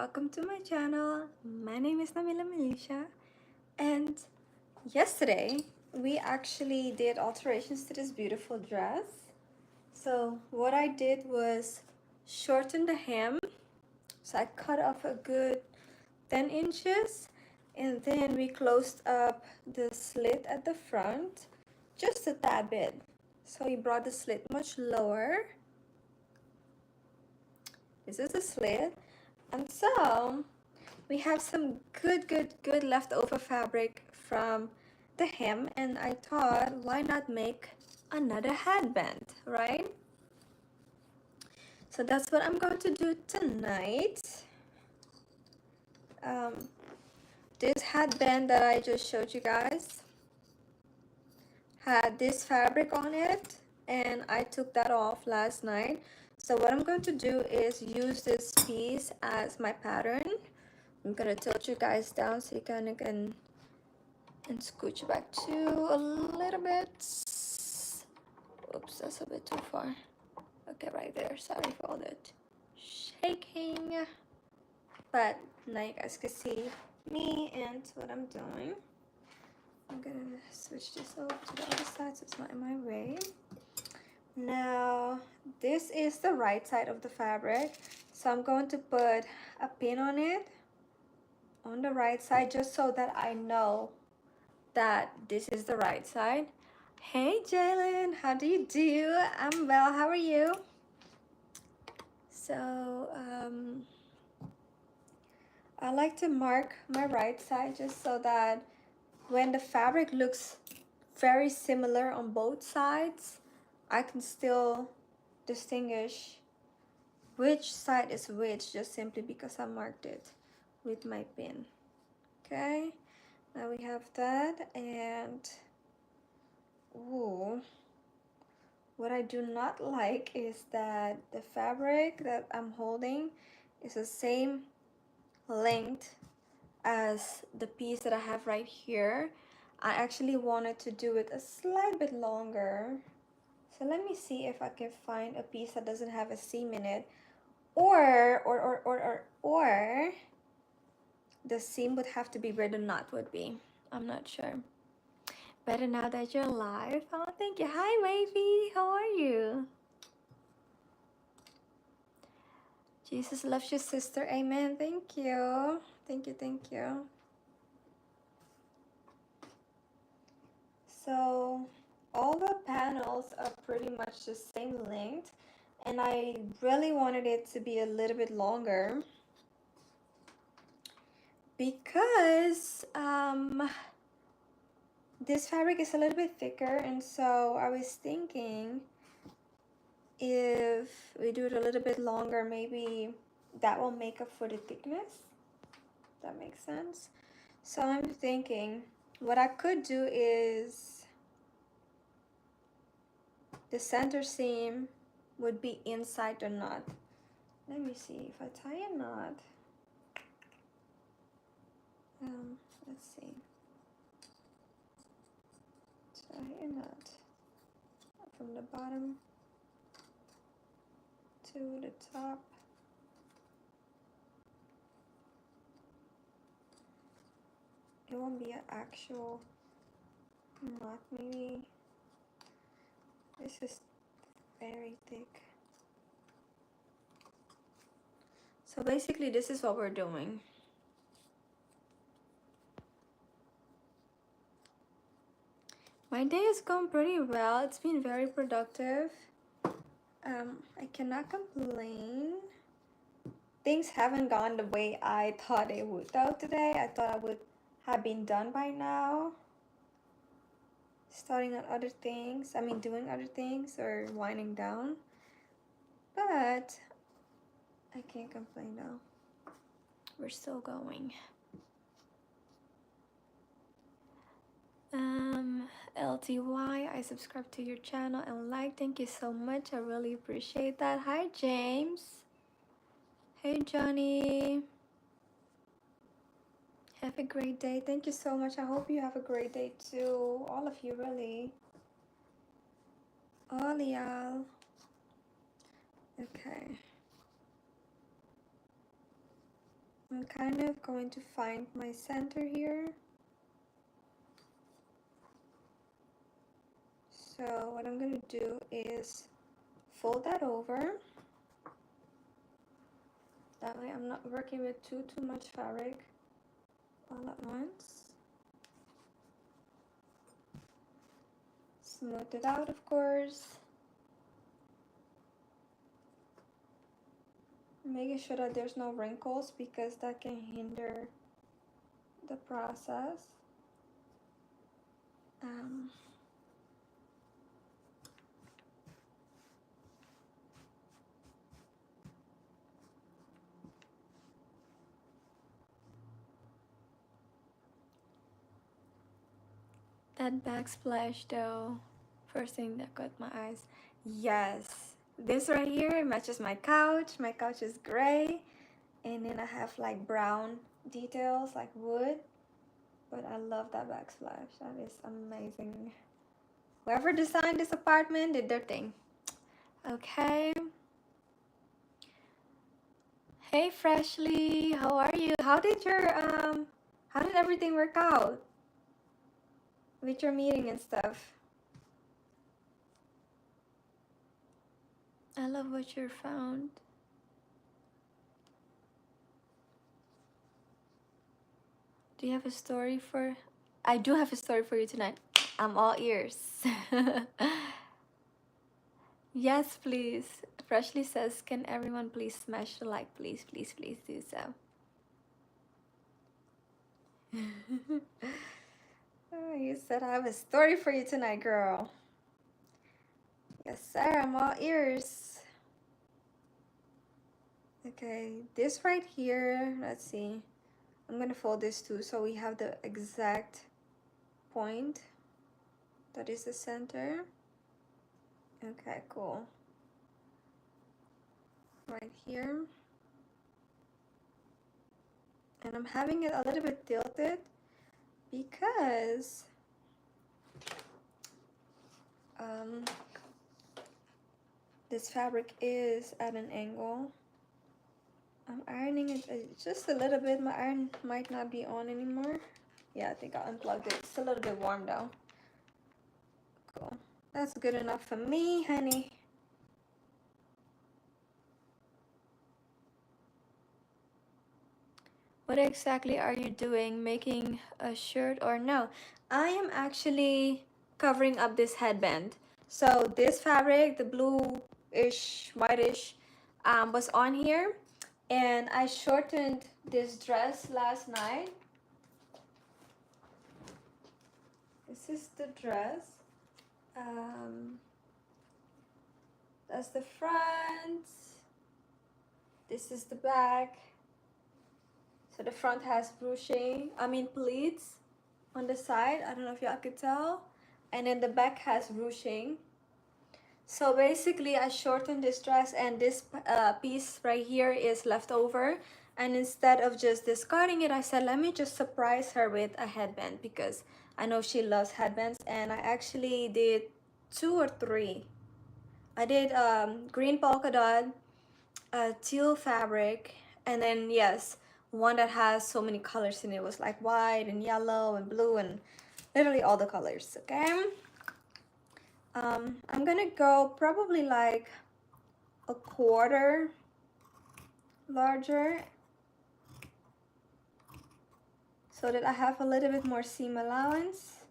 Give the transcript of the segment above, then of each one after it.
welcome to my channel. My name is Namila Melisha, and yesterday we actually did alterations to this beautiful dress. So what I did was shorten the hem. So I cut off a good 10 inches, and then we closed up the slit at the front just a tad bit. So we brought the slit much lower. This is the slit. And so we have some good leftover fabric from the hem, and I thought, why not make another headband, right? So that's what I'm going to do tonight. This headband that I just showed you guys had this fabric on it, and I took that off last night. So what I'm going to do is use this piece as my pattern. I'm gonna tilt you guys down so you kind of can and scooch back too a little bit. Oops, that's a bit too far. Okay, right there. Sorry for all that shaking, but now you guys can see me and what I'm doing. I'm gonna switch this over to the other side so it's not in my way. Now this is the right side of the fabric, so I'm going to put a pin on it on the right side just so that I know that this is the right side. Hey Jalen, how do you do? I'm well, how are you? So I like to mark my right side just so that when the fabric looks very similar on both sides, I can still distinguish which side is which just simply because I marked it with my pin. Okay, now we have that, and ooh, what I do not like is that the fabric that I'm holding is the same length as the piece that I have right here. I actually wanted to do it a slight bit longer. So let me see if I can find a piece that doesn't have a seam in it. Or the seam would have to be where the knot would be. I'm not sure. Better now that you're live. Oh, thank you. Hi, Wavy. How are you? Jesus loves you, sister. Amen. Thank you. Thank you. Thank you. So all the panels are pretty much the same length, and I really wanted it to be a little bit longer because this fabric is a little bit thicker, and so I was thinking if we do it a little bit longer, maybe that will make up for the thickness. That makes sense. So I'm thinking what I could do is the center seam would be inside the knot. Let me see if I tie a knot. Let's see. Tie a knot from the bottom to the top. It won't be an actual knot, maybe. This is very thick. So basically this is what we're doing. My day has gone pretty well. It's been very productive. I cannot complain. Things haven't gone the way I thought they would though today. I thought I would have been done by now. Starting on other things. Doing other things or winding down. But I can't complain though. We're still going. LTY, I subscribe to your channel and like. Thank you so much. I really appreciate that. Hi, James. Hey, Johnny. Have a great day. Thank you so much. I hope you have a great day too. All of you, really. All y'all. Okay. I'm kind of going to find my center here. So what I'm going to do is fold that over. That way I'm not working with too much fabric all at once. Smooth it out, of course. Making sure that there's no wrinkles because that can hinder the process. That backsplash though, first thing that caught my eyes. Yes, this right here matches my couch. My couch is gray, and then I have like brown details like wood. But I love that backsplash. That is amazing. Whoever designed this apartment did their thing. Okay. Hey Freshly, how are you? How did everything work out with your meeting and stuff? I love what you found. Do you have a story for? I do have a story for you tonight. I'm all ears. Yes, please. Freshly says, can everyone please smash the like? Please, please, please do so. Oh, you said I have a story for you tonight, girl. Yes, sir. I'm all ears. Okay, this right here, let's see. I'm gonna fold this too so we have the exact point. That is the center. Okay, cool. Right here. And I'm having it a little bit tilted because this fabric is at an angle. I'm ironing it just a little bit. My iron might not be on anymore. Yeah, I think I unplugged it. It's a little bit warm though. Cool. That's good enough for me, honey. What exactly are you doing? Making a shirt or no? I am actually covering up this headband. So this fabric, the bluish, whitish, was on here. And I shortened this dress last night. This is the dress. That's the front. This is the back. So the front has pleats on the side. I don't know if y'all could tell. And then the back has ruching. So basically I shortened this dress, and this piece right here is left over. And instead of just discarding it, I said, let me just surprise her with a headband because I know she loves headbands. And I actually did 2 or 3. I did green polka dot, teal fabric, and then yes, one that has so many colors in it. It was like white and yellow and blue and literally all the colors. Okay, I'm gonna go probably like a quarter larger so that I have a little bit more seam allowance.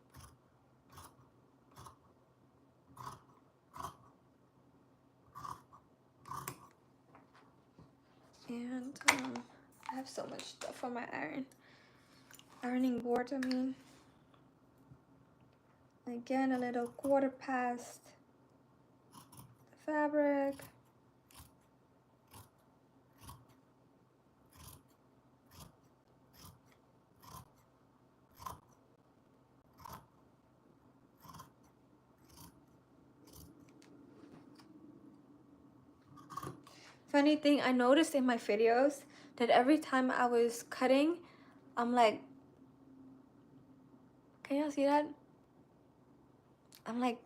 And I have so much stuff on my ironing board. Again, a little quarter past the fabric. Funny thing, I noticed in my videos that every time I was cutting, I'm like, can y'all see that? I'm like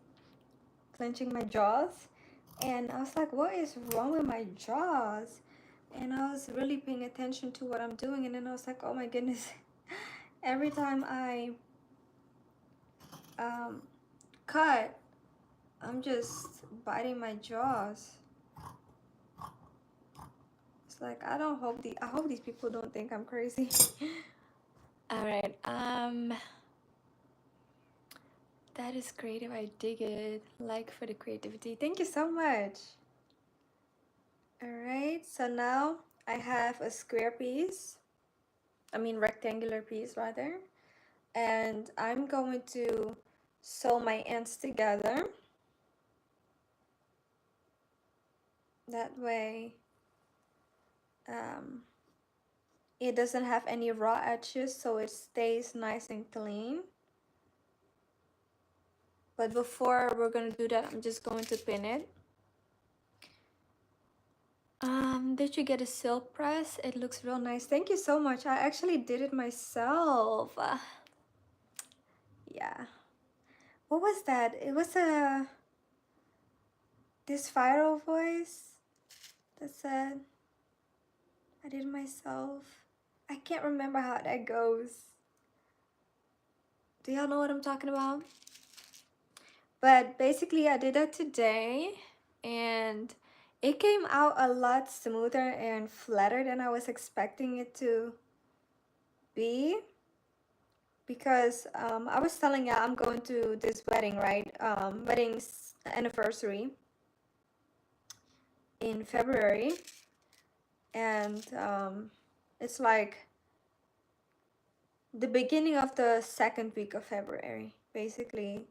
clenching my jaws, and I was like, what is wrong with my jaws? and I was really paying attention to what I'm doing, and then I was like, oh my goodness. Every time I um, cut, I'm just biting my jaws. It's like I hope these people don't think I'm crazy. All right. That is creative. I dig it. Like for the creativity. Thank you so much. All right. So now I have a square piece. I mean rectangular piece rather. And I'm going to sew my ends together. That way it doesn't have any raw edges, so it stays nice and clean. But before we're gonna do that, I'm just going to pin it. Did you get a silk press? It looks real nice. Thank you so much. I actually did it myself. Yeah. What was that? It was this viral voice that said I did it myself. I can't remember how that goes. Do y'all know what I'm talking about? But basically I did that today and it came out a lot smoother and flatter than I was expecting it to be, because I was telling you I'm going to this wedding, right? Wedding's anniversary in February, and it's like the beginning of the second week of February, basically.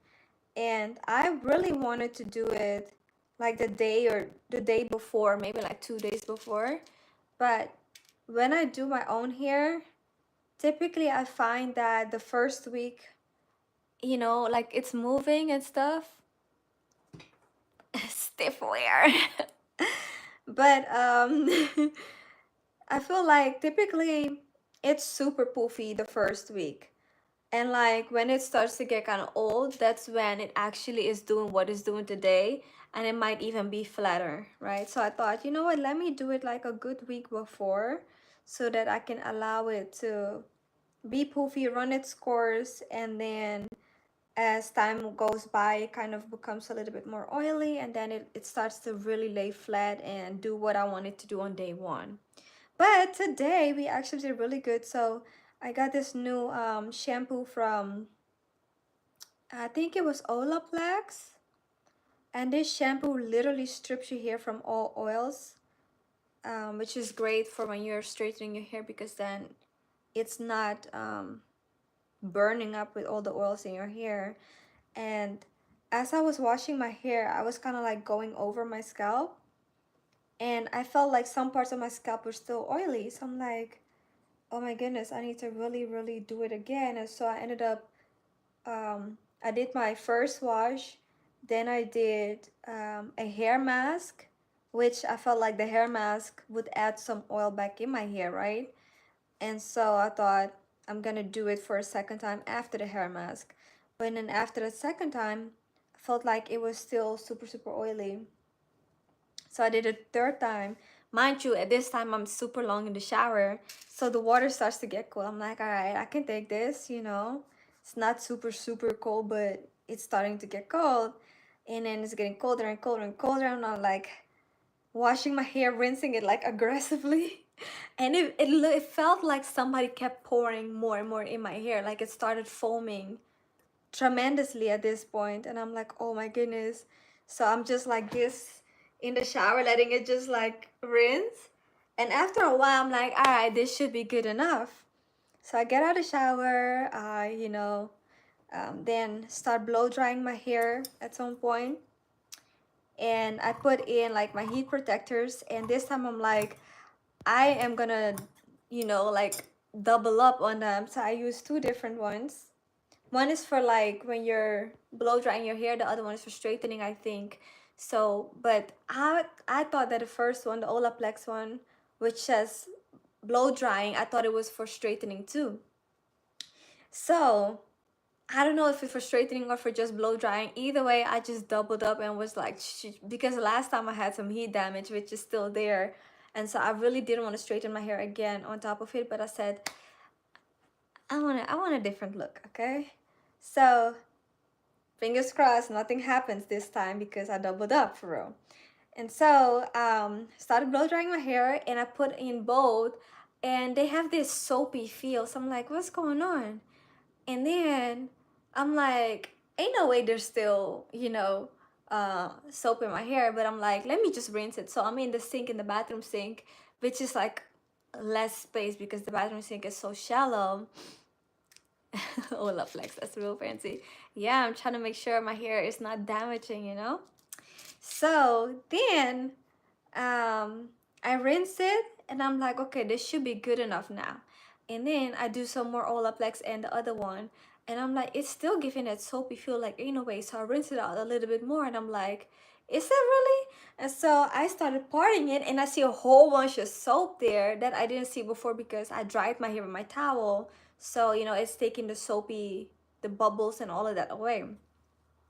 And I really wanted to do it like the day before, maybe like 2 days before. But when I do my own hair, typically I find that the first week, you know, like it's moving and stuff. Stiff wear. But I feel like typically it's super poofy the first week. And like when it starts to get kind of old, that's when it actually is doing what it's doing today. And it might even be flatter, right? So I thought, you know what, let me do it like a good week before so that I can allow it to be poofy, run its course, and then as time goes by, it kind of becomes a little bit more oily, and then it starts to really lay flat and do what I want it to do on day one. But today we actually did really good. So I got this new shampoo from, I think it was Olaplex. And this shampoo literally strips your hair from all oils, which is great for when you're straightening your hair, because then it's not burning up with all the oils in your hair. And as I was washing my hair, I was kind of like going over my scalp, and I felt like some parts of my scalp were still oily. So I'm like, oh my goodness, I need to really do it again. And so I ended up, I did my first wash, then I did a hair mask, which I felt like the hair mask would add some oil back in my hair, right? And so I thought I'm gonna do it for a second time after the hair mask. But then after the second time, I felt like it was still super oily. So I did it third time. Mind you, at this time I'm super long in the shower, so the water starts to get cold. I'm like, all right, I can take this, you know. It's not super cold, but it's starting to get cold. And then it's getting colder and colder and colder. I'm not like washing my hair, rinsing it like aggressively. And it felt like somebody kept pouring more and more in my hair. Like it started foaming tremendously at this point, and I'm like, oh my goodness. So I'm just like this in the shower, letting it just like rinse. And after a while, I'm like, all right, this should be good enough. So I get out of the shower, then start blow drying my hair at some point, and I put in like my heat protectors. And this time I'm like, I am gonna, like double up on them. So I use two different ones. One is for like when you're blow drying your hair, the other one is for straightening, I think. So, but I thought that the first one, the Olaplex one, which says blow drying, I thought it was for straightening too. So I don't know if it's for straightening or for just blow drying. Either way, I just doubled up and was like, because last time I had some heat damage, which is still there. And so I really didn't want to straighten my hair again on top of it, but I said, I want a different look, okay? So fingers crossed nothing happens this time because I doubled up for real. And so started blow drying my hair, and I put in both, and they have this soapy feel. So I'm like, what's going on? And then I'm like, ain't no way there's still, you know, soap in my hair. But I'm like, let me just rinse it. So I'm in the sink, in the bathroom sink, which is like less space because the bathroom sink is so shallow. Olaplex, that's real fancy. Yeah, I'm trying to make sure my hair is not damaging, you know? So then I rinse it, and I'm like, okay, this should be good enough now. And then I do some more Olaplex and the other one, and I'm like, it's still giving that soapy feel, like, ain't no way. So I rinse it out a little bit more, and I'm like, is that really? And so I started parting it, and I see a whole bunch of soap there that I didn't see before because I dried my hair with my towel. So, you know, it's taking the soapy, the bubbles and all of that away.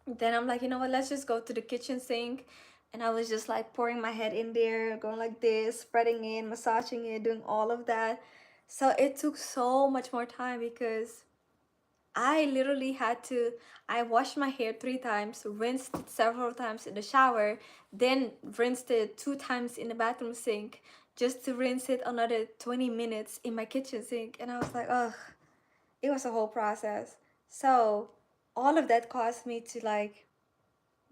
Then I'm like, you know what, let's just go to the kitchen sink. And I was just like pouring my head in there, going like this, spreading it, massaging it, doing all of that. So it took so much more time because I literally had to, I washed my hair 3 times, rinsed it several times in the shower, then rinsed it 2 times in the bathroom sink, just to rinse it another 20 minutes in my kitchen sink. And I was like, ugh, it was a whole process. So all of that caused me to like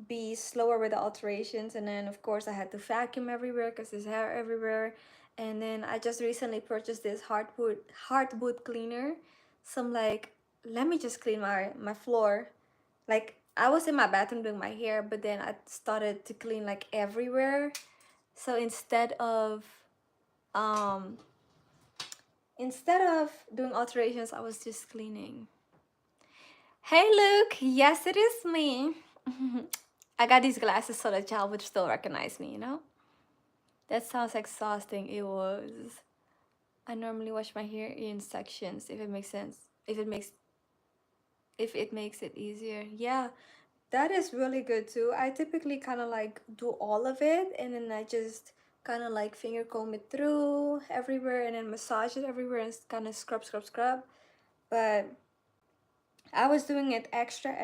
be slower with the alterations. And then of course I had to vacuum everywhere because there's hair everywhere. And then I just recently purchased this hardwood cleaner. So I'm like, let me just clean my floor. Like, I was in my bathroom doing my hair, but then I started to clean like everywhere. So um instead of doing alterations, I was just cleaning. Hey Luke, yes it is me. I got these glasses so that y'all would still recognize me, you know? That sounds exhausting. It was. I normally wash my hair in sections, if it makes sense. If it makes it easier. Yeah, that is really good too. I typically kind of like do all of it, and then I just kind of like finger comb it through everywhere, and then massage it everywhere, and kind of scrub. But I was doing it extra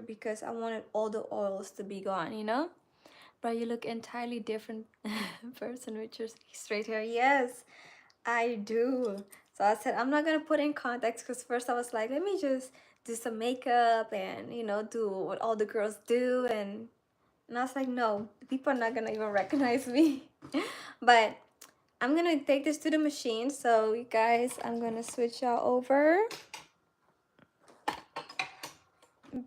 because I wanted all the oils to be gone, you know? But you look entirely different person with your straight hair. Yes, I do. So I said, I'm not gonna put in contacts because first I was like, let me just do some makeup and, you know, do what all the girls do. And I was like, no, people are not gonna even recognize me. But I'm gonna take this to the machine. So you guys, I'm gonna switch y'all over.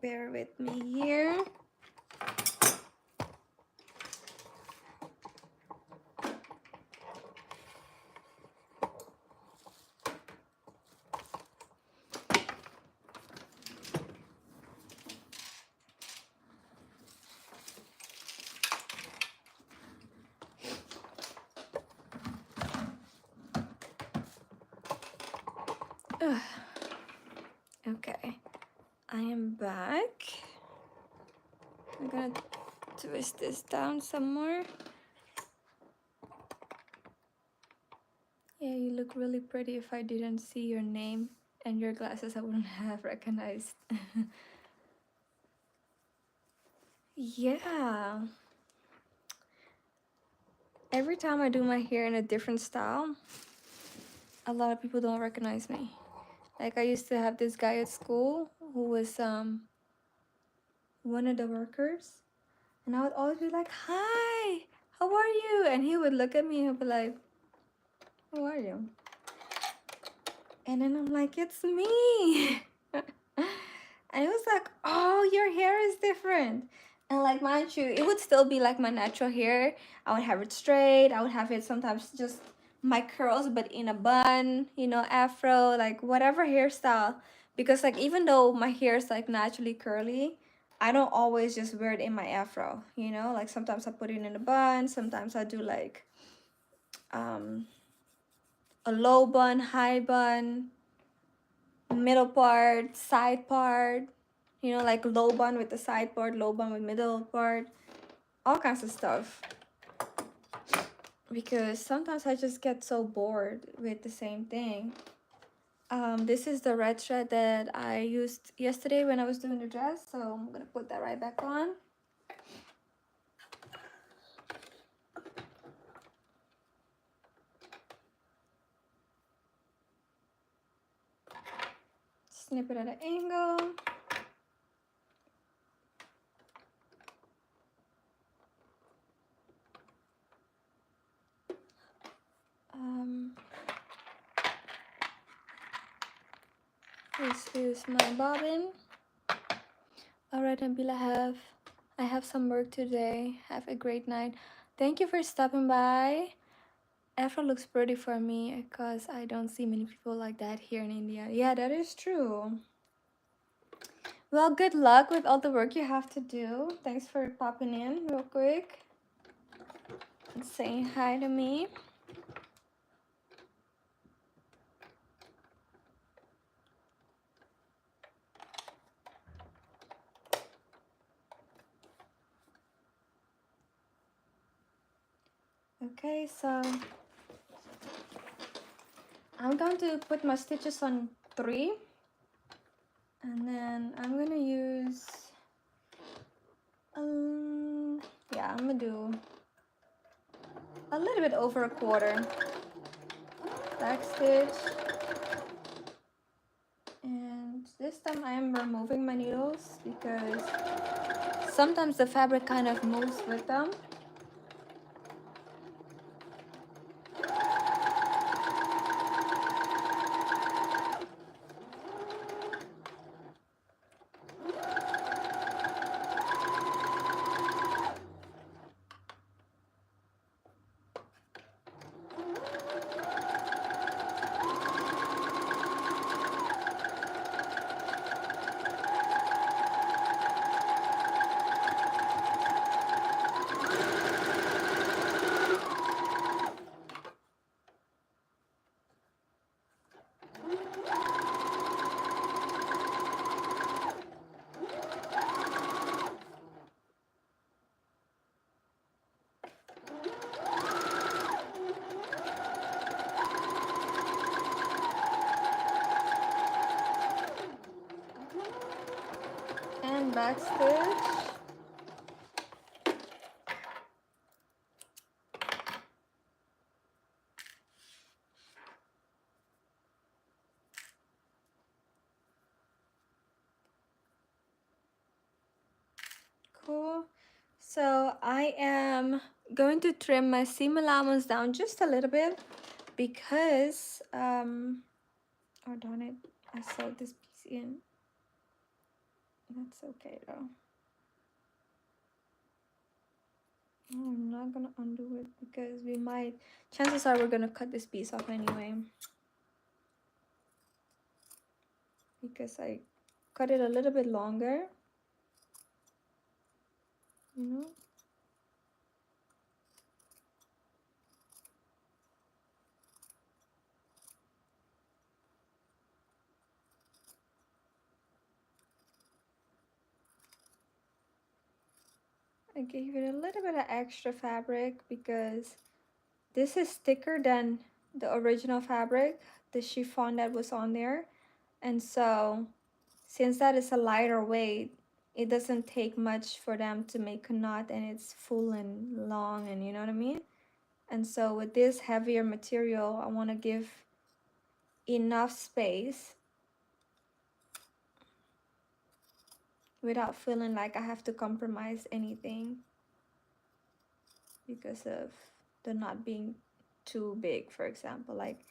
Bear with me here. Ugh. Okay, I am back. I'm gonna twist this down some more. Yeah, you look really pretty. If I didn't see your name and your glasses, I wouldn't have recognized. Yeah. Every time I do my hair in a different style, a lot of people don't recognize me. Like, I used to have this guy at school who was one of the workers, and I would always be like, hi, how are you? And he would look at me and he'd be like, who are you? And then I'm like, it's me. And it was like, oh, your hair is different. And like, mind you, it would still be like my natural hair. I would have it straight. I would have it sometimes just my curls, but in a bun, you know, afro, like whatever hairstyle. Because like, even though my hair is like naturally curly, I don't always just wear it in my afro, you know? Like sometimes I put it in a bun. Sometimes I do like a low bun, high bun, middle part, side part, you know, like low bun with the side part, low bun with middle part, all kinds of stuff. because sometimes I just get so bored with the same thing. This is the red thread that I used yesterday when I was doing the dress, so I'm gonna put that right back on. Snip it at an angle. This is my bobbin. Alright, Nabila, I have some work today. Have a great night. Thank you for stopping by. Afro looks pretty for me because I don't see many people like that here in India. Yeah, that is true. Well, good luck with all the work you have to do. Thanks for popping in real quick and saying hi to me. Okay, so I'm going to put my stitches on 3, and then I'm gonna use yeah, I'm gonna do a little bit over a quarter back stitch, and this time I am removing my needles because sometimes the fabric kind of moves with them. And back stitch. Cool. So I am going to trim my seam allowance down just a little bit because oh darn it, I sewed this piece in. That's okay though. I'm not gonna undo it because we might, chances are we're gonna cut this piece off anyway, because I cut it a little bit longer, you know. I gave it a little bit of extra fabric because this is thicker than the original fabric, the chiffon that was on there. And so since that is a lighter weight, it doesn't take much for them to make a knot, and it's full and long, and you know what I mean? And so with this heavier material, I want to give enough space without feeling like I have to compromise anything because of the knot being too big, for example. Like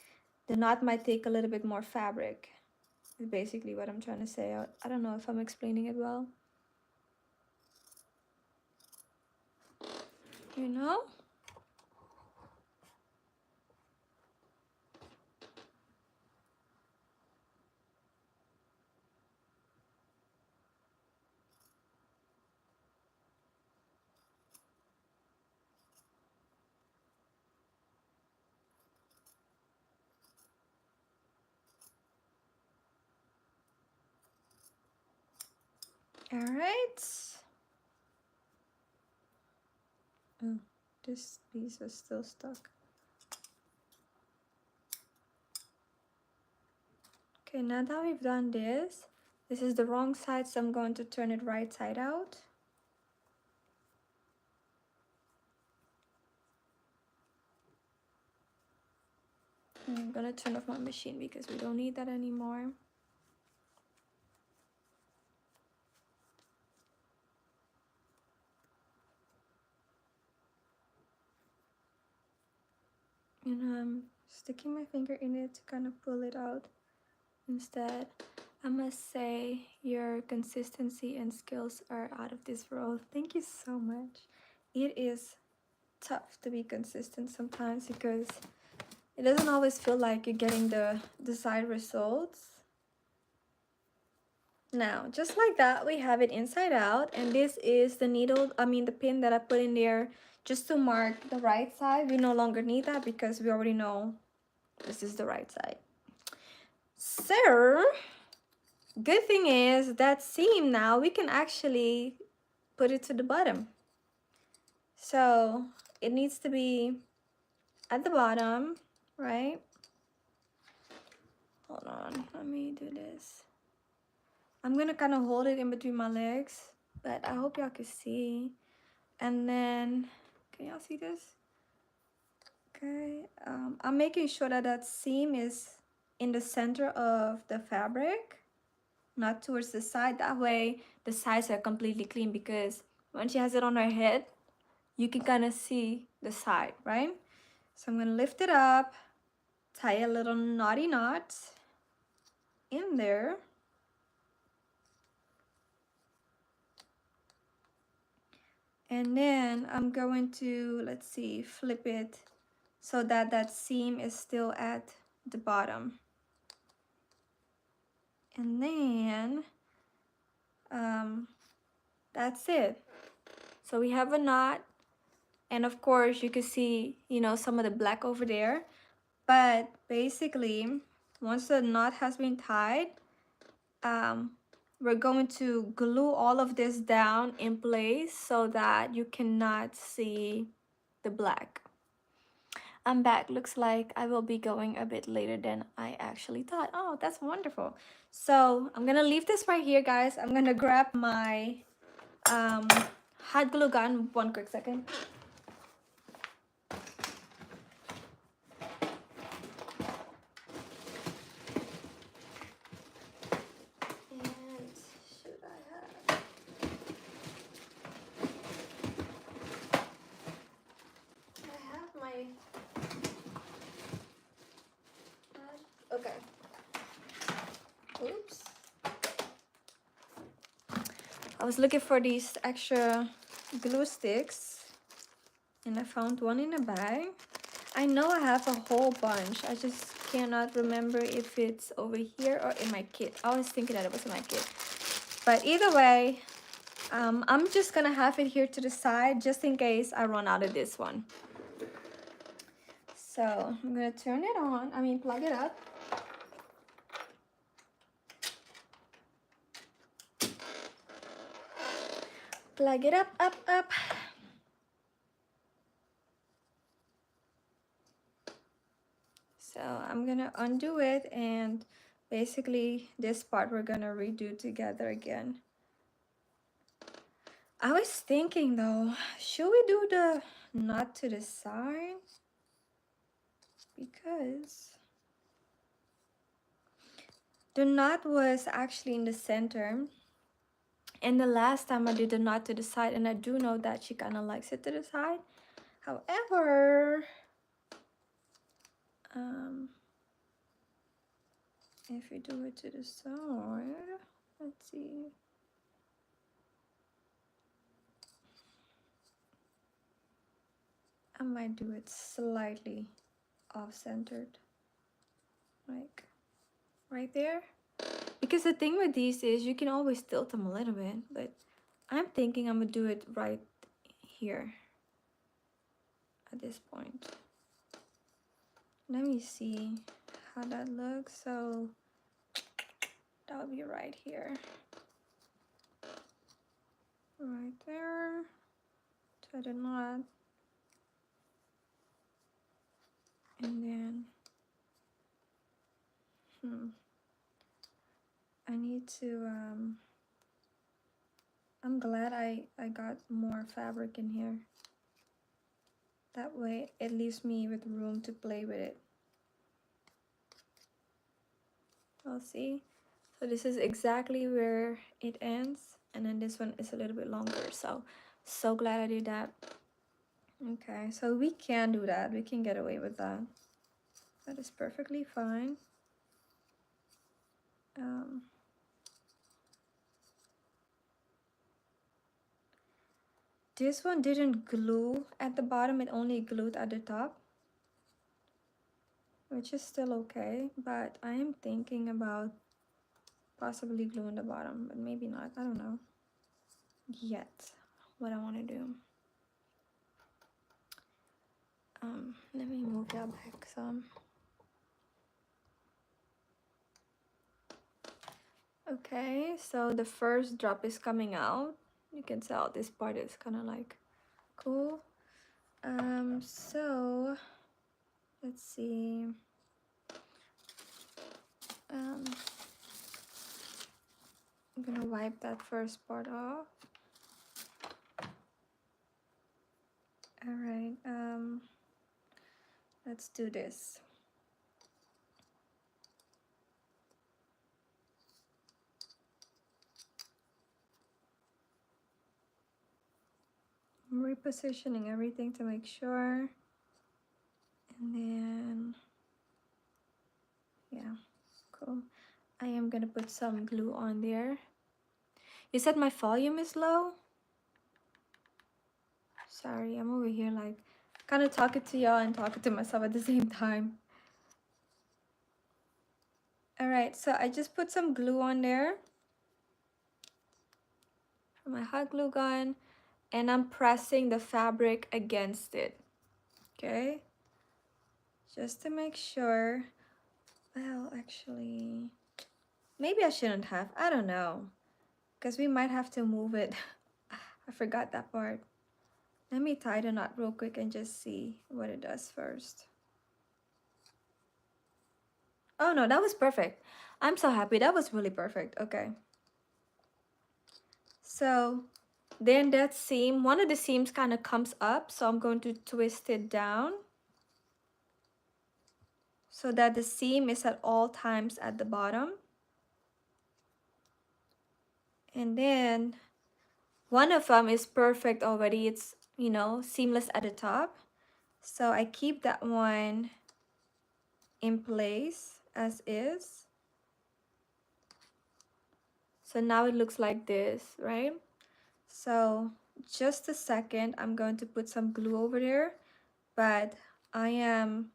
the knot might take a little bit more fabric, is basically what I'm trying to say. I don't know if I'm explaining it well. You know? All right. Oh. This piece is still stuck. Okay, now that we've done this is the wrong side, so I'm going to turn it right side out. And I'm gonna turn off my machine because we don't need that anymore. And I'm sticking my finger in it to kind of pull it out. Instead, I must say your consistency and skills are out of this world. Thank you so much. It is tough to be consistent sometimes because it doesn't always feel like you're getting the desired results. Now, just like that, we have it inside out, and this is the needle, the pin that I put in there just to mark the right side. We no longer need that because we already know this is the right side. So, good thing is that seam now, we can actually put it to the bottom. So, it needs to be at the bottom, right? Hold on, let me do this. I'm gonna kind of hold it in between my legs, but I hope y'all can see. And then, can y'all see this? Okay, I'm making sure that that seam is in the center of the fabric, not towards the side. That way the sides are completely clean, because when she has it on her head, you can kind of see the side, right? So I'm gonna lift it up, tie a little knotty knot in there. And then I'm going to, let's see, flip it so that that seam is still at the bottom. And then that's it. So we have a knot, and of course you can see, you know, some of the black over there. But basically, once the knot has been tied, we're going to glue all of this down in place so that you cannot see the black. I'm back. Looks like I will be going a bit later than I actually thought. Oh, that's wonderful. So I'm gonna leave this right here, guys. I'm gonna grab my hot glue gun. One quick second. And should I have? I have my. Okay. Oops. I was looking for these extra glue sticks, and I found one in a bag. I know I have a whole bunch. I just cannot remember if it's over here or in my kit. I was thinking that it was in my kit. But either way, I'm just gonna have it here to the side just in case I run out of this one. So I'm gonna turn it on. Plug it up. Plug it up, up. So I'm gonna undo it, and basically this part we're gonna redo together again. I was thinking though, should we do the knot to the side? Because the knot was actually in the center, and the last time I did the knot to the side, and I do know that she kind of likes it to the side. However, if you do it to the side, let's see. I might do it slightly off-centered, like right there. Because the thing with these is you can always tilt them a little bit, but I'm thinking I'm gonna do it right here at this point. Let me see how that looks. So that would be right here, right there. Tie the knot. And then I need to I'm glad I got more fabric in here. That way it leaves me with room to play with it. I'll see. So this is exactly where it ends, and then this one is a little bit longer. So glad I did that. Okay, so we can do that. We can get away with that. That is perfectly fine. This one didn't glue at the bottom, it only glued at the top, which is still okay, but I am thinking about possibly gluing the bottom, but maybe not. I don't know yet what I want to do. Let me move that back some. Okay, so the first drop is coming out. You can tell this part is kind of like cool. So let's see. I'm gonna wipe that first part off. All right, let's do this. I'm repositioning everything to make sure. And then, yeah, cool. I am gonna put some glue on there. You said my volume is low? Sorry, I'm over here like kind of talking to y'all and talking to myself at the same time. All right, so I just put some glue on there from my hot glue gun, and I'm pressing the fabric against it, okay? Just to make sure. Well, actually, maybe I shouldn't have. I don't know, because we might have to move it. I forgot that part. Let me tie the knot real quick and just see what it does first. Oh no, that was perfect. I'm so happy. That was really perfect. Okay. So then that seam, one of the seams kind of comes up, so I'm going to twist it down so that the seam is at all times at the bottom. And then one of them is perfect already. It's, you know, seamless at the top. So I keep that one in place as is. So now it looks like this, right? So just a second, I'm going to put some glue over there, but I am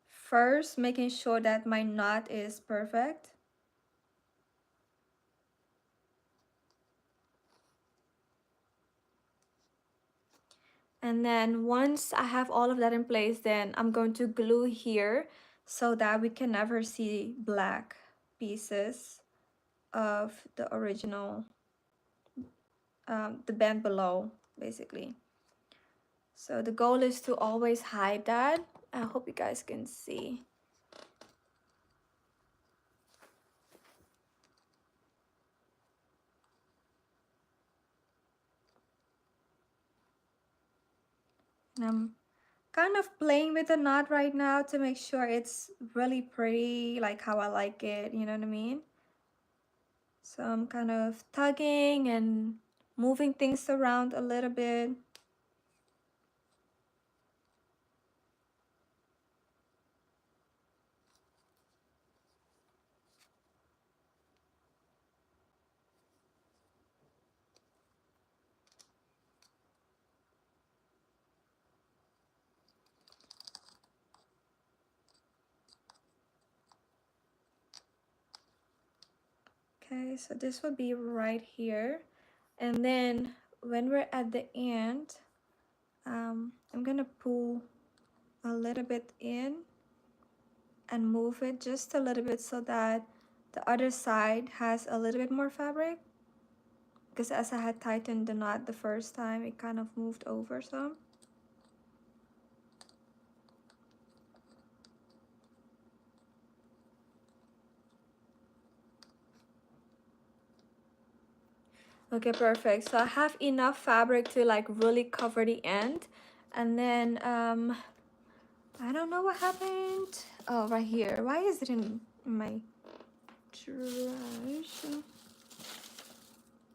first making sure that my knot is perfect. And then once I have all of that in place, then I'm going to glue here so that we can never see black pieces of the original, the band below, basically. So the goal is to always hide that. I hope you guys can see. And I'm kind of playing with the knot right now to make sure it's really pretty, like how I like it, you know what I mean? So I'm kind of tugging and moving things around a little bit. Okay, so this will be right here. And then when we're at the end, I'm gonna pull a little bit in and move it just a little bit so that the other side has a little bit more fabric. Because as I had tightened the knot the first time, it kind of moved over some. Okay, perfect. So I have enough fabric to like really cover the end. And then I don't know what happened. Oh, right here. Why is it in my trash?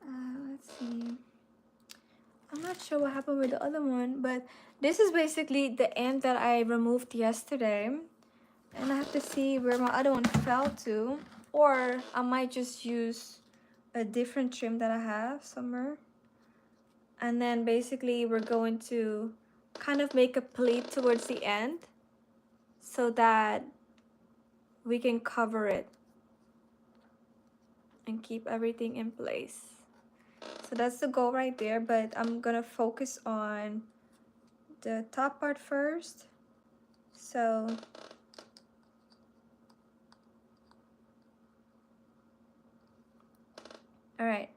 Let's see. I'm not sure what happened with the other one, but this is basically the end that I removed yesterday. And I have to see where my other one fell to. Or I might just use a different trim that I have somewhere. And then basically we're going to kind of make a pleat towards the end so that we can cover it and keep everything in place. So that's the goal right there, but I'm gonna focus on the top part first. So all right,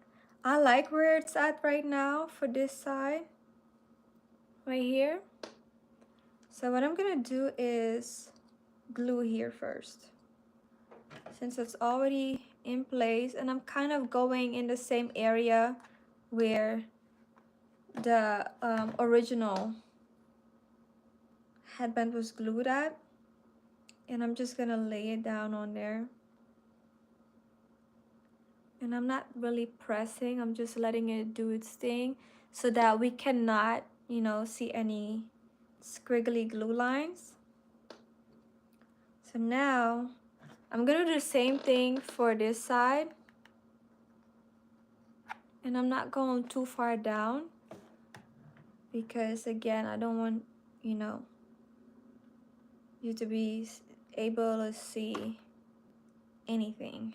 I like where it's at right now for this side right here. So what I'm gonna do is glue here first, since it's already in place, and I'm kind of going in the same area where the original headband was glued at, and I'm just gonna lay it down on there. And I'm not really pressing, I'm just letting it do its thing so that we cannot, you know, see any squiggly glue lines. So now I'm gonna do the same thing for this side, and I'm not going too far down because again, I don't want, you know, you to be able to see anything.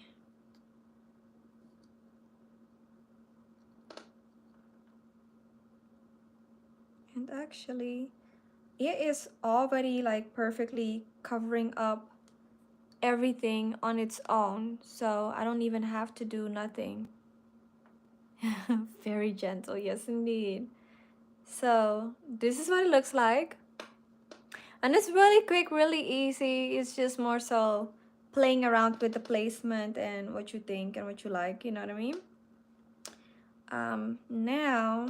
And actually, it is already like perfectly covering up everything on its own, so I don't even have to do nothing. Very gentle, yes indeed. So this is what it looks like, and it's really quick, really easy. It's just more so playing around with the placement and what you think and what you like, you know what I mean? Now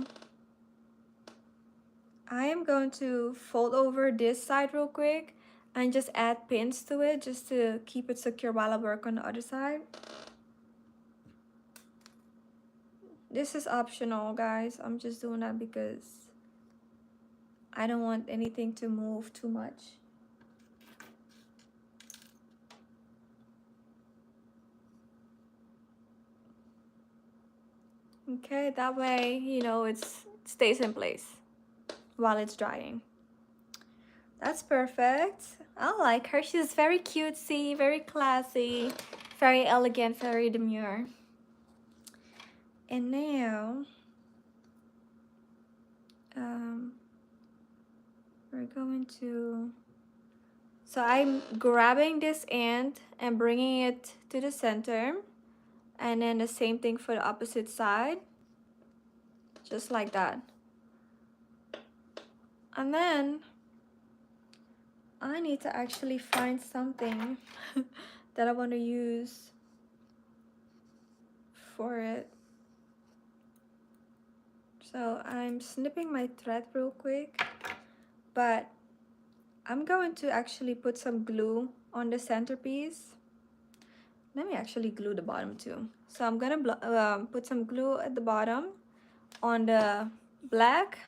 I am going to fold over this side real quick and just add pins to it just to keep it secure while I work on the other side. This is optional, guys. I'm just doing that because I don't want anything to move too much. Okay, that way, you know, it stays in place while it's drying. That's perfect. I like her. She's very cutesy, very classy, very elegant, very demure. And now, we're going to... So I'm grabbing this end and bringing it to the center. And then the same thing for the opposite side. Just like that. And then I need to actually find something that I want to use for it. So I'm snipping my thread real quick, but I'm going to actually put some glue on the centerpiece. Let me actually glue the bottom too. So I'm gonna put some glue at the bottom on the black.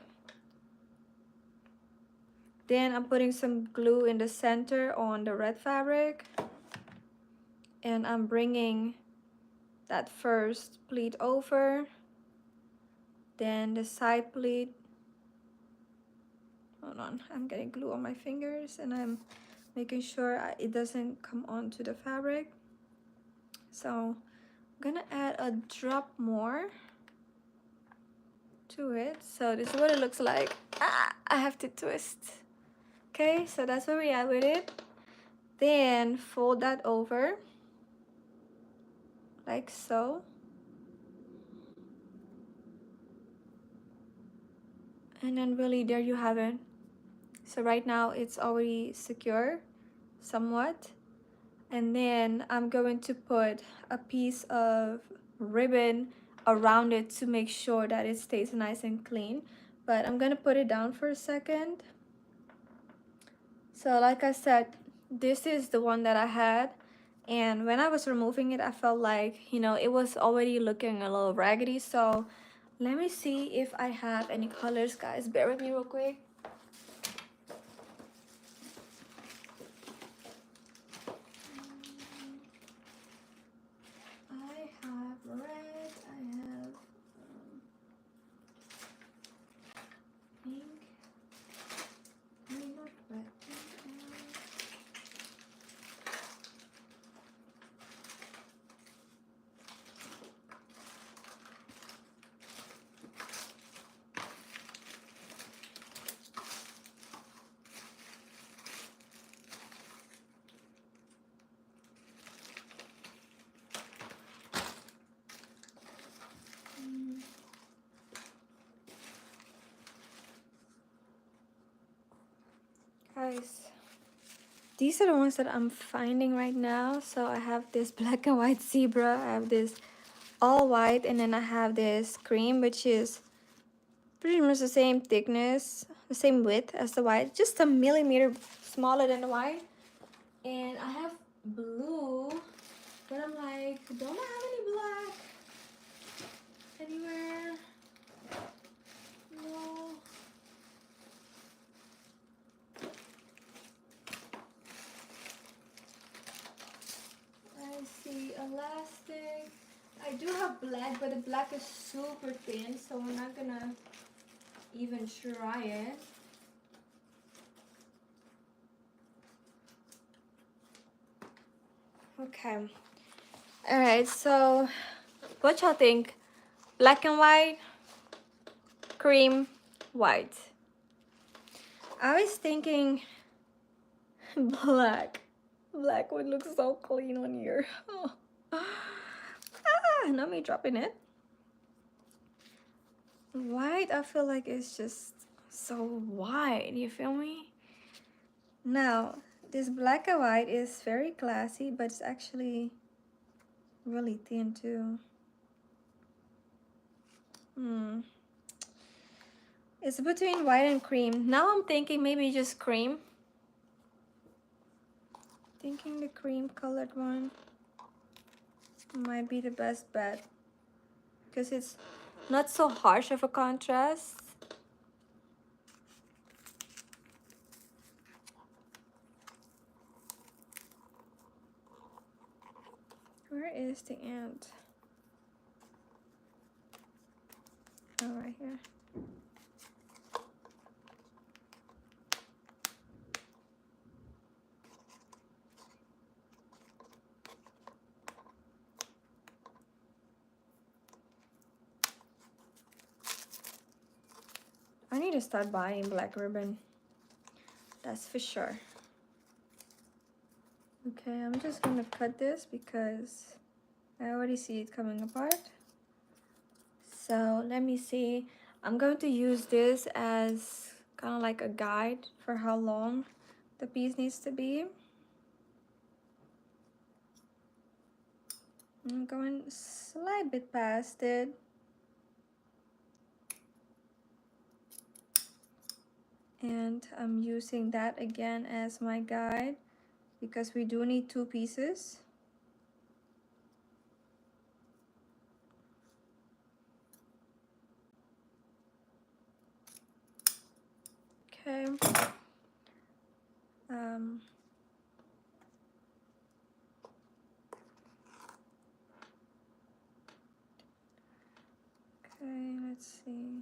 Then I'm putting some glue in the center on the red fabric. And I'm bringing that first pleat over. Then the side pleat. Hold on, I'm getting glue on my fingers and I'm making sure it doesn't come onto the fabric. So I'm gonna add a drop more to it. So this is what it looks like. I have to twist. Okay, so that's where we are with it. Then fold that over like so. And then really there you have it. So right now it's already secure somewhat. And then I'm going to put a piece of ribbon. around it to make sure that it stays nice and clean. But I'm gonna put it down for a second. So like I said, this is the one that I had, and when I was removing it, I felt like, you know, it was already looking a little raggedy. So let me see if I have any colors, guys. Bear with me real quick. I have red, I have pink, I mean not red, guys, these are the ones that I'm finding right now. So I have this black and white zebra, I have this all white, and then I have this cream, which is pretty much the same thickness, the same width as the white, just a millimeter smaller than the white. And I have blue, but I'm like, don't I have any black anywhere? No. I see elastic. I do have black, but the black is super thin, so we're not gonna even try it. Okay. Alright, so what y'all think? Black and white, cream, white. I was thinking black. Black would look so clean on here. Oh. Not me dropping it. White, I feel like it's just so wide, you feel me? Now, this black and white is very classy, but it's actually really thin too. It's between white and cream. Now I'm thinking maybe just cream. Thinking the cream colored one might be the best bet, because it's not so harsh of a contrast. Where is the ant? Oh, right here. I need to start buying black ribbon. That's for sure. Okay, I'm just gonna cut this because I already see it coming apart. So let me see. I'm going to use this as kind of like a guide for how long the piece needs to be. I'm going a slight bit past it. And I'm using that again as my guide because we do need 2 pieces. Okay. Okay, let's see.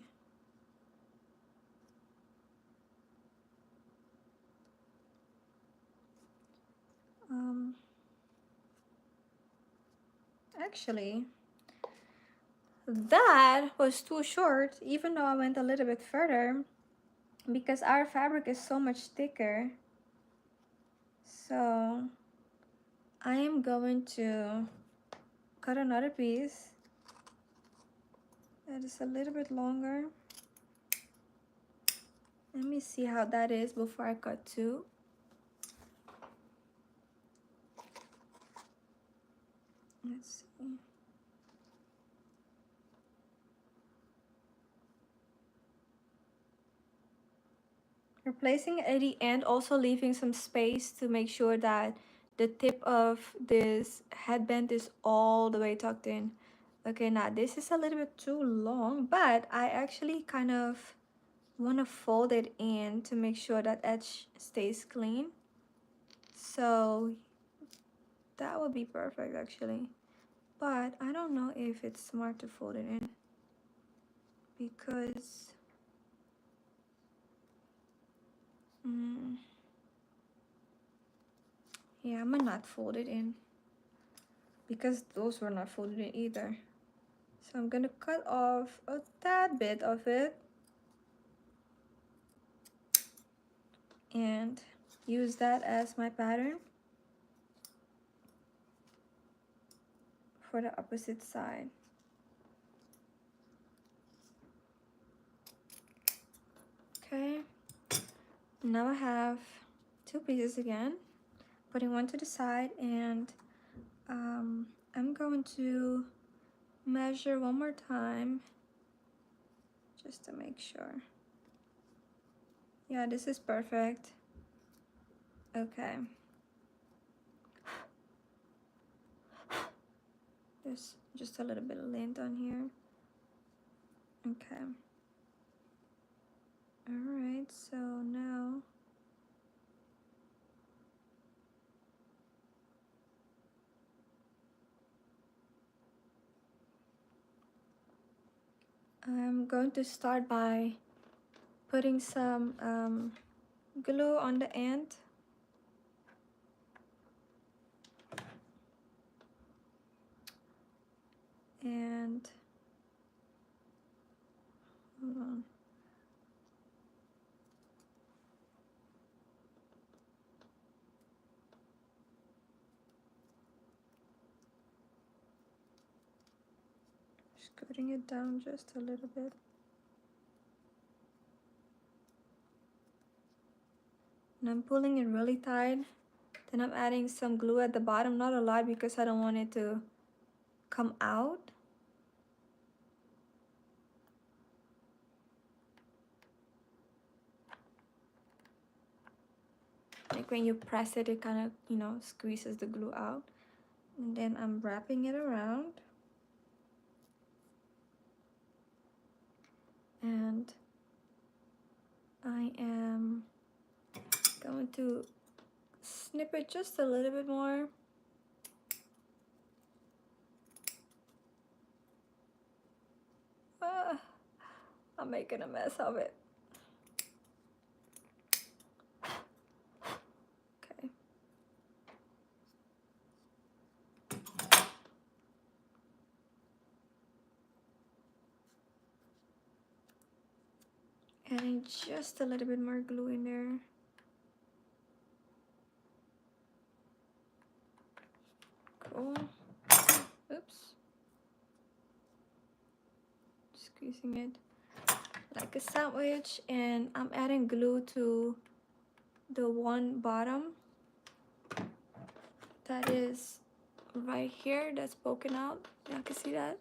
Actually, that was too short, even though I went a little bit further, because our fabric is so much thicker. So I am going to cut another piece that is a little bit longer. Let me see how that is before I cut 2. Let's see. replacing it at the end, also leaving some space to make sure that the tip of this headband is all the way tucked in. Okay, now this is a little bit too long, but I actually kind of want to fold it in to make sure that edge stays clean. So that would be perfect actually. But I don't know if it's smart to fold it in because yeah, I'm gonna not fold it in because those were not folded in either. So I'm gonna cut off a tad bit of it and use that as my pattern for the opposite side. Okay, now I have two pieces again, putting one to the side, and I'm going to measure one more time just to make sure. Yeah, this is perfect. Okay. There's just a little bit of lint on here. Okay. Alright, so now I'm going to start by putting some glue on the end. And hold on. Scooting it down just a little bit. And I'm pulling it really tight. Then I'm adding some glue at the bottom, not a lot because I don't want it to come out. Like when you press it, it kind of, you know, squeezes the glue out. And then I'm wrapping it around. And I am going to snip it just a little bit more. I'm making a mess of it. Okay. Adding just a little bit more glue in there. Cool. Oops. Squeezing it like a sandwich, and I'm adding glue to the one bottom that is right here that's poking out. You can see that.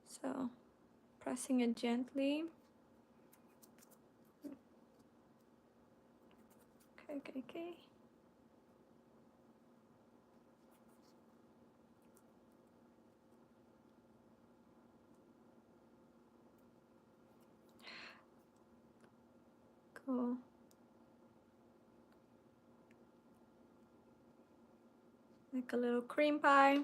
So pressing it gently. Okay. Cool. Like a little cream pie.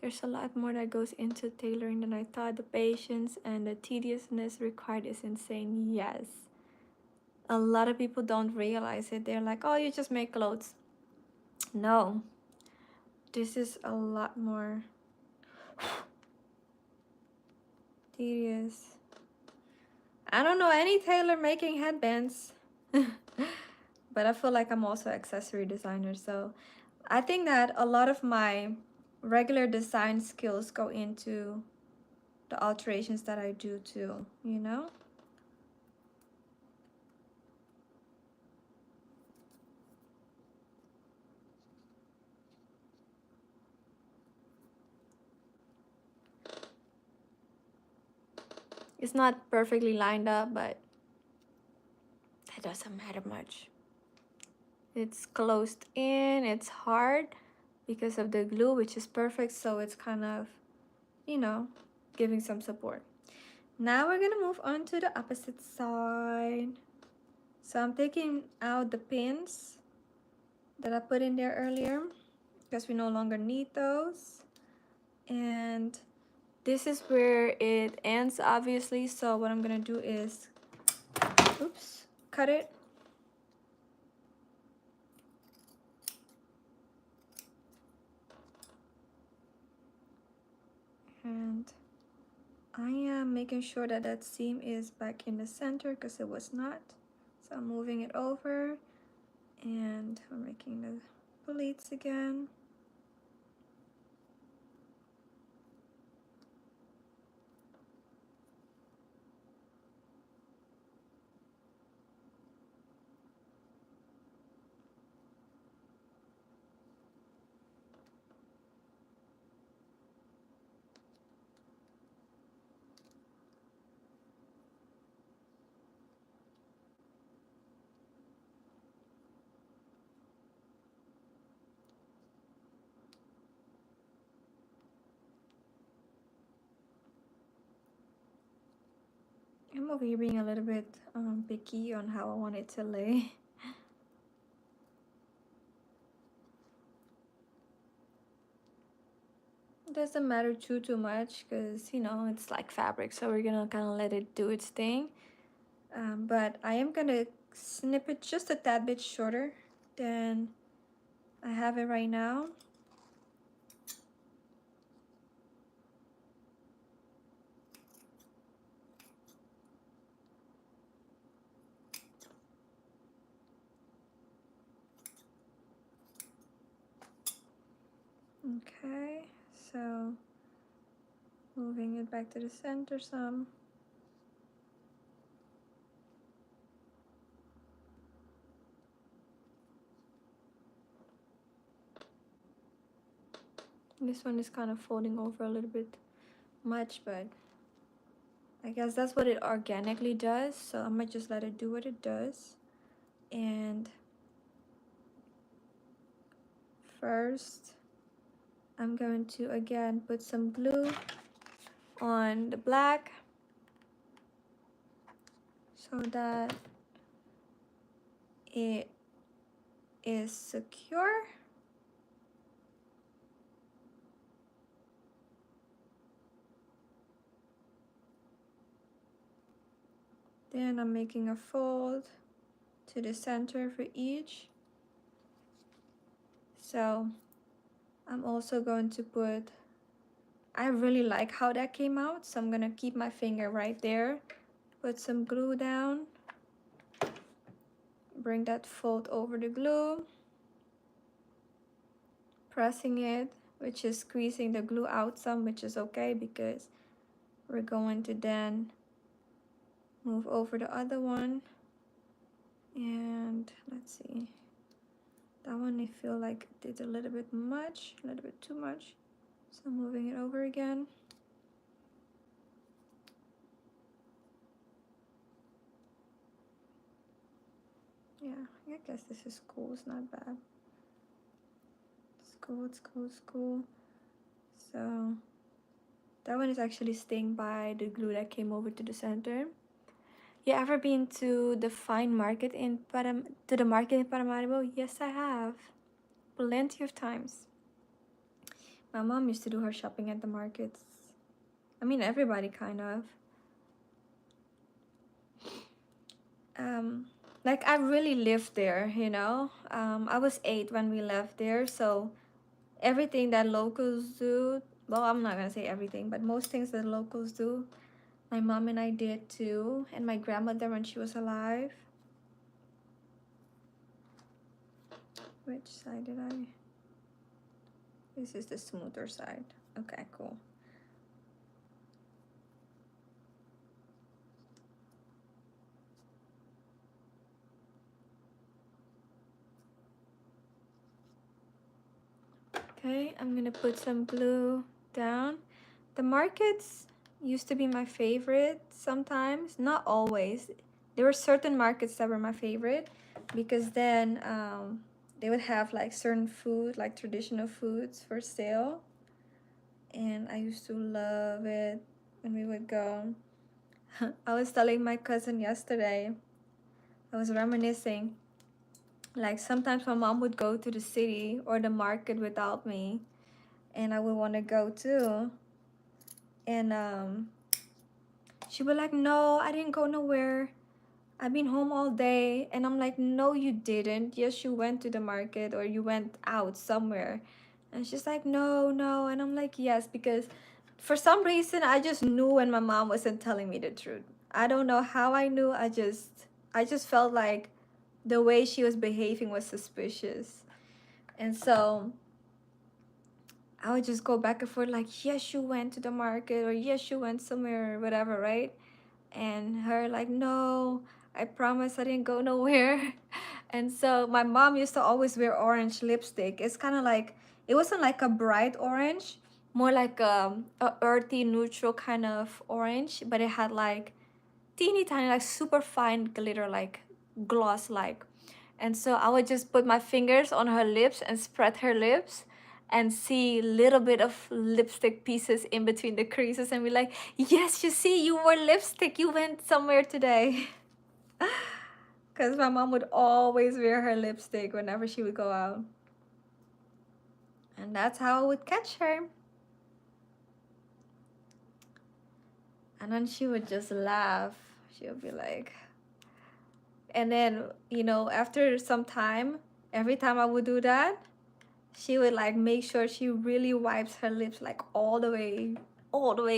There's a lot more that goes into tailoring than I thought. The patience and the tediousness required is insane. Yes. A lot of people don't realize it. They're like, oh, you just make clothes. No. This is a lot more tedious. I don't know any tailor making headbands. But I feel like I'm also an accessory designer. So I think that a lot of my regular design skills go into the alterations that I do too, you know? It's not perfectly lined up, but that doesn't matter much. It's closed in, it's hard because of the glue, which is perfect, so it's kind of, you know, giving some support. Now we're gonna move on to the opposite side. So I'm taking out the pins that I put in there earlier because we no longer need those. And this is where it ends, obviously, so what I'm gonna do is, oops, cut it. And I am making sure that that seam is back in the center because it was not. So I'm moving it over and I'm making the pleats again. I'm over here being a little bit picky on how I want it to lay. It doesn't matter too much because, you know, it's like fabric, so we're gonna kind of let it do its thing. But I am gonna snip it just a tad bit shorter than I have it right now. Okay, so moving it back to the center some. This one is kind of folding over a little bit much, but I guess that's what it organically does, so I might just let it do what it does. And first, I'm going to again put some glue on the black so that it is secure. Then I'm making a fold to the center for each. So I'm also going to put, I really like how that came out, so I'm gonna keep my finger right there, put some glue down, bring that fold over the glue, pressing it, which is squeezing the glue out some, which is okay because we're going to then move over the other one. And let's see, that one I feel like did a little bit much, a little bit too much, so moving it over again. Yeah, I guess this is cool, it's not bad. It's cool, it's cool, it's cool. So that one is actually staying by the glue that came over to the center. You ever been to the fine market in Paramaribo? Yes, I have. Plenty of times. My mom used to do her shopping at the markets. I mean, everybody kind of. Like I really lived there, you know. I was 8 when we left there, so everything that locals do, well, I'm not gonna say everything, but most things that locals do, my mom and I did too, and my grandmother when she was alive. Which side did I? This is the smoother side. Okay, cool. Okay, I'm gonna put some glue down. The markets, used to be my favorite sometimes, not always. There were certain markets that were my favorite because then they would have like certain food, like traditional foods for sale. And I used to love it when we would go. I was telling my cousin yesterday, I was reminiscing, like sometimes my mom would go to the city or the market without me, and I would want to go too. And she would like, no, I didn't go nowhere. I've been home all day. And I'm like, no, you didn't. Yes, you went to the market or you went out somewhere. And she's like, no, no. And I'm like, yes, because for some reason I just knew when my mom wasn't telling me the truth. I don't know how I knew. I just felt like the way she was behaving was suspicious. And so I would just go back and forth like, yes, you went to the market or yes, you went somewhere or whatever, right? And her like, no, I promise I didn't go nowhere. And so my mom used to always wear orange lipstick. It's kind of like, it wasn't like a bright orange, more like a earthy neutral kind of orange, but it had like teeny tiny, like super fine glitter, like gloss like. And so I would just put my fingers on her lips and spread her lips and see little bit of lipstick pieces in between the creases and be like, yes, you see, you wore lipstick, you went somewhere today. Because my mom would always wear her lipstick whenever she would go out. And that's how I would catch her. And then she would just laugh. She would be like, and then, after some time, every time I would do that, she would like make sure she really wipes her lips like all the way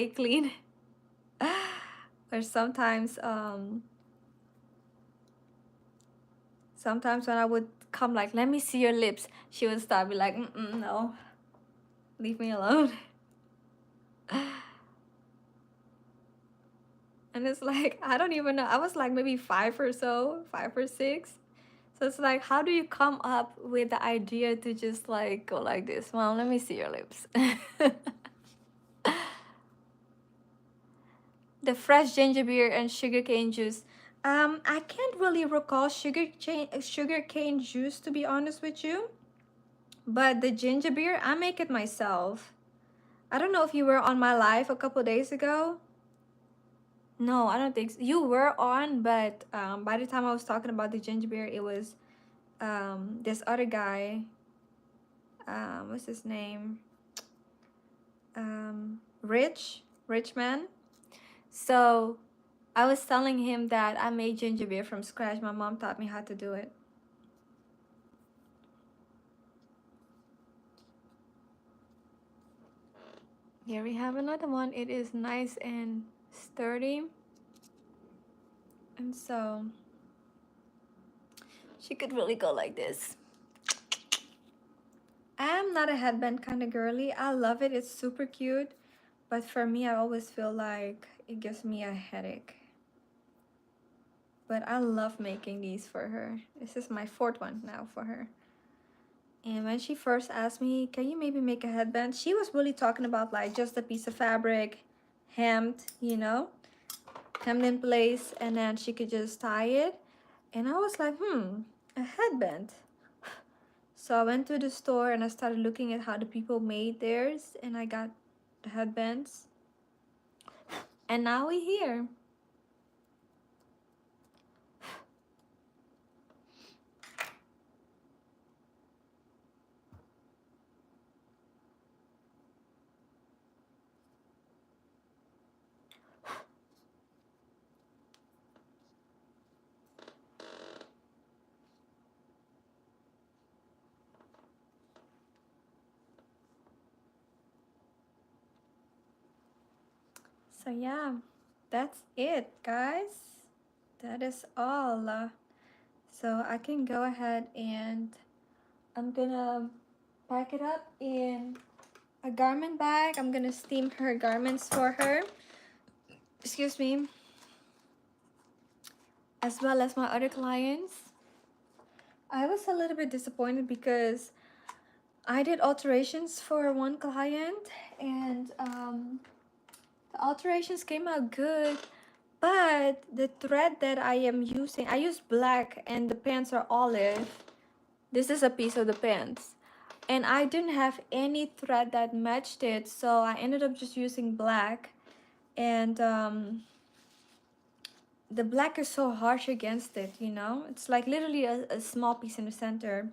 clean. Or sometimes when I would come like, let me see your lips, she would stop, be like, no, leave me alone. And it's like, I don't even know, I was like maybe 5 or 6. So it's like, how do you come up with the idea to just like go like this? Well, let me see your lips. The fresh ginger beer and sugarcane juice. I can't really recall sugarcane juice, to be honest with you. But the ginger beer, I make it myself. I don't know if you were on my live a couple days ago. No, I don't think so. You were on, but by the time I was talking about the ginger beer, it was this other guy. What's his name? Rich man. So I was telling him that I made ginger beer from scratch. My mom taught me how to do it. Here we have another one. It is nice and sturdy. And so she could really go like this. I'm not a headband kind of girly. I love it. It's super cute. But for me, I always feel like it gives me a headache. But I love making these for her. This is my 4th one now for her. And when she first asked me, can you maybe make a headband? She was really talking about like just a piece of fabric, hemmed, hemmed in place, and then she could just tie it. And I was like, a headband. So I went to the store and I started looking at how the people made theirs, and I got the headbands. And now we're here. So yeah, that's it, guys. That is all. So I can go ahead and I'm gonna pack it up in a garment bag. I'm gonna steam her garments for her. Excuse me. As well as my other clients. I was a little bit disappointed because I did alterations for one client, and The alterations came out good, but the thread that I am using, I use black and the pants are olive. This is a piece of the pants. And I didn't have any thread that matched it, so I ended up just using black. And the black is so harsh against it, you know? It's like literally a small piece in the center.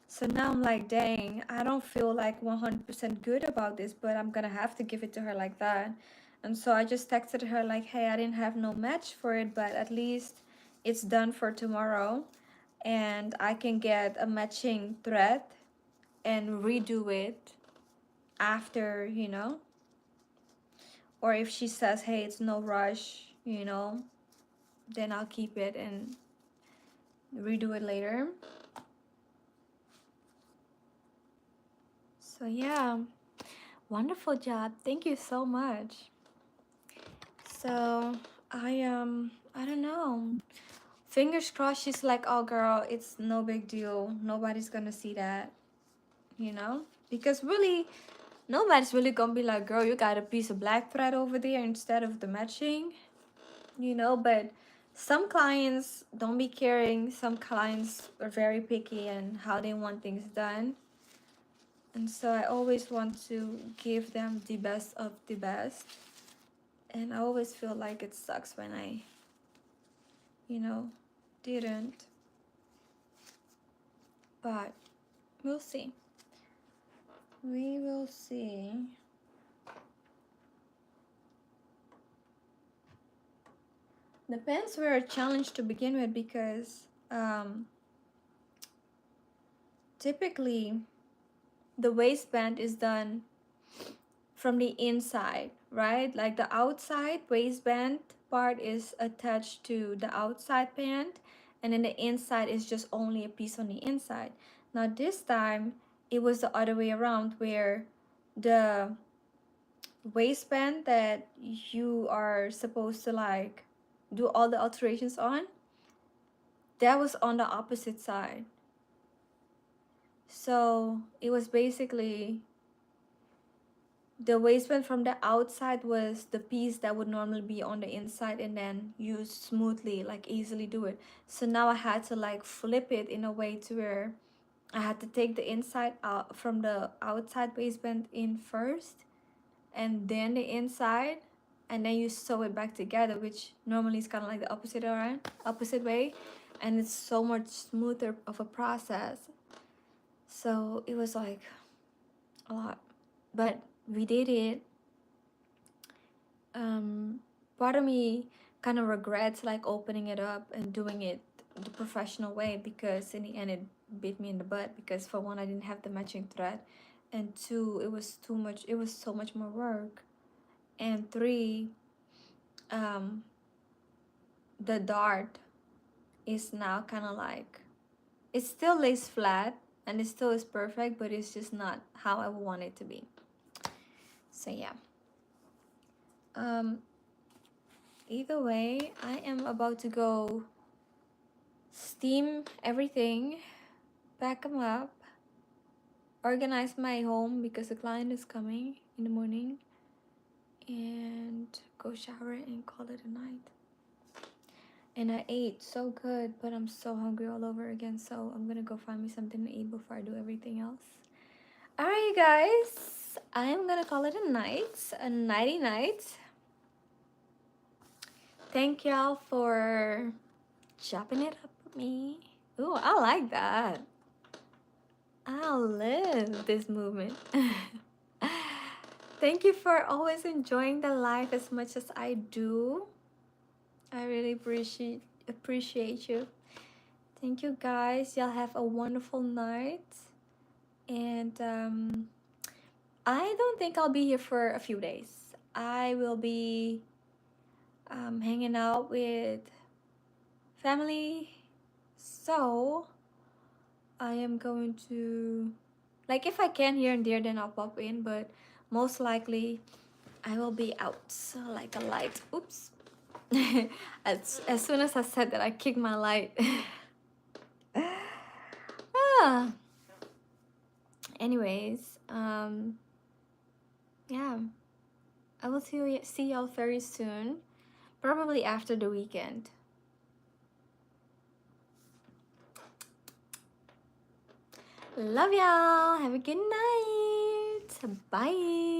So now I'm like, dang, I don't feel like 100% good about this, but I'm gonna have to give it to her like that. And so I just texted her like, hey, I didn't have no match for it, but at least it's done for tomorrow. And I can get a matching thread and redo it after, you know? Or if she says, hey, it's no rush, you know, then I'll keep it and redo it later. So yeah, wonderful job. Thank you so much. So I don't know. Fingers crossed she's like, oh girl, it's no big deal. Nobody's gonna see that, you know? Because really, nobody's really gonna be like, girl, you got a piece of black thread over there instead of the matching, you know? But some clients don't be caring. Some clients are very picky and how they want things done. And so I always want to give them the best of the best. And I always feel like it sucks when I, you know, didn't. But we'll see. We will see. The pants were a challenge to begin with because typically the waistband is done from the inside, right? Like the outside waistband part is attached to the outside pant, and then the inside is just only a piece on the inside. Now this time it was the other way around, where the waistband that you are supposed to like do all the alterations on, that was on the opposite side. So it was basically the waistband from the outside was the piece that would normally be on the inside, and then you smoothly, like easily do it. So now I had to like flip it in a way to where I had to take the inside out from the outside waistband in first, and then the inside, and then you sew it back together, which normally is kind of like the opposite way, and it's so much smoother of a process. So it was like a lot, but we did it. Part of me kind of regrets like opening it up and doing it the professional way, because in the end it bit me in the butt, because for one, I didn't have the matching thread, and two, it was too much. It was so much more work, and three, the dart is now kind of like, it still lays flat and it still is perfect, but it's just not how I want it to be. So yeah, either way, I am about to go steam everything, pack them up, organize my home because the client is coming in the morning, and go shower and call it a night. And I ate so good, but I'm so hungry all over again, so I'm gonna go find me something to eat before I do everything else. Alright, you guys, I am gonna call it a night, a nighty night. Thank y'all for chopping it up with me. Ooh, I like that. I live this movement. Thank you for always enjoying the life as much as I do. I really appreciate you. Thank you guys. Y'all have a wonderful night. And I don't think I'll be here for a few days. I will be hanging out with family. So I am going to, like, if I can here and there, then I'll pop in, but most likely I will be out like a light. Oops. as soon as I said that, I kicked my light. Anyways, yeah, I will see y'all very soon, probably after the weekend. Love y'all. Have a good night. Bye.